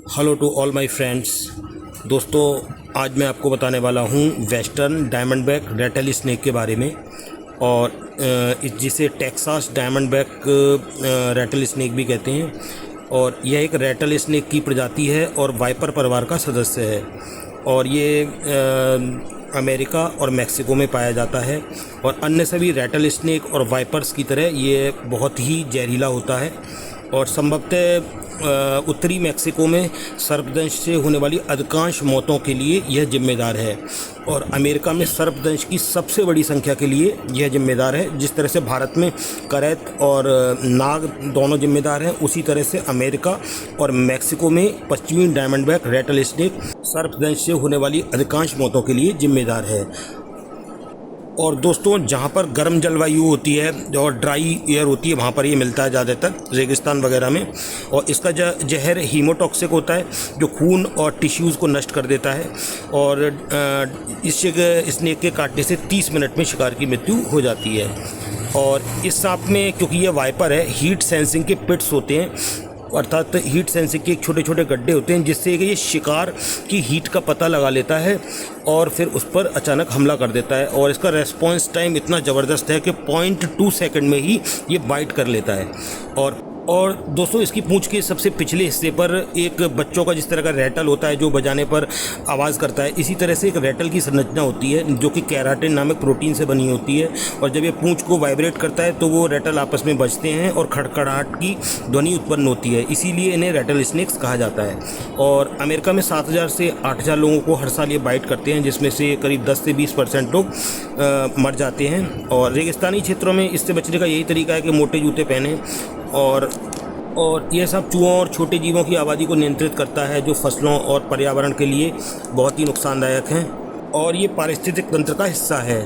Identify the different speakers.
Speaker 1: Hello to all my friends. दोस्तों, आज मैं आपको बताने वाला हूँ वेस्टर्न डायमंडबैक रैटल स्नेक के बारे में, और जिसे टेक्सास डायमंडबैक रैटल स्नेक भी कहते हैं। और यह एक रैटल स्नेक की प्रजाति है और वाइपर परिवार का सदस्य है, और ये अमेरिका और मैक्सिको में पाया जाता है। और अन्य सभी रैटल स्नेक और वाइपर्स की तरह ये बहुत ही जहरीला होता है, और संभवतः उत्तरी मैक्सिको में सर्पदंश से होने वाली अधिकांश मौतों के लिए यह जिम्मेदार है, और अमेरिका में सर्पदंश की सबसे बड़ी संख्या के लिए यह जिम्मेदार है। जिस तरह से भारत में करैत और नाग दोनों जिम्मेदार हैं, उसी तरह से अमेरिका और मैक्सिको में पश्चिमी डायमंडबैक रैटल स्नेक सर्पदंश से होने वाली अधिकांश मौतों के लिए जिम्मेदार है। और दोस्तों, जहाँ पर गर्म जलवायु होती है और ड्राई एयर होती है, वहाँ पर ये मिलता है ज़्यादातर रेगिस्तान वगैरह में। और इसका जहर हीमोटॉक्सिक होता है, जो खून और टिश्यूज़ को नष्ट कर देता है, और इस स्नेक के काटने से 30 मिनट में शिकार की मृत्यु हो जाती है। और इस सांप में, क्योंकि ये वाइपर है, हीट सेंसिंग के पिट्स होते हैं, अर्थात हीट सेंसिंग के छोटे छोटे गड्ढे होते हैं, जिससे कि ये शिकार की हीट का पता लगा लेता है और फिर उस पर अचानक हमला कर देता है। और इसका रेस्पॉन्स टाइम इतना ज़बरदस्त है कि 0.2 सेकंड में ही ये बाइट कर लेता है। और दोस्तों, इसकी पूंछ के सबसे पिछले हिस्से पर एक बच्चों का जिस तरह का रैटल होता है जो बजाने पर आवाज़ करता है, इसी तरह से एक रैटल की संरचना होती है जो कि केराटिन नामक प्रोटीन से बनी होती है। और जब ये पूंछ को वाइब्रेट करता है तो वो रैटल आपस में बजते हैं और खड़खड़ाहट की ध्वनि उत्पन्न होती है, इसीलिए इन्हें रैटल स्नेक्स कहा जाता है। और अमेरिका में 7,000 से 8,000 लोगों को हर साल ये बाइट करते हैं, जिसमें से करीब 10 से 20% लोग मर जाते हैं। और रेगिस्तानी क्षेत्रों में इससे बचने का यही तरीका है कि मोटे जूते पहने, और यह सब चूहों और छोटे जीवों की आबादी को नियंत्रित करता है, जो फसलों और पर्यावरण के लिए बहुत ही नुकसानदायक हैं, और ये पारिस्थितिक तंत्र का हिस्सा है।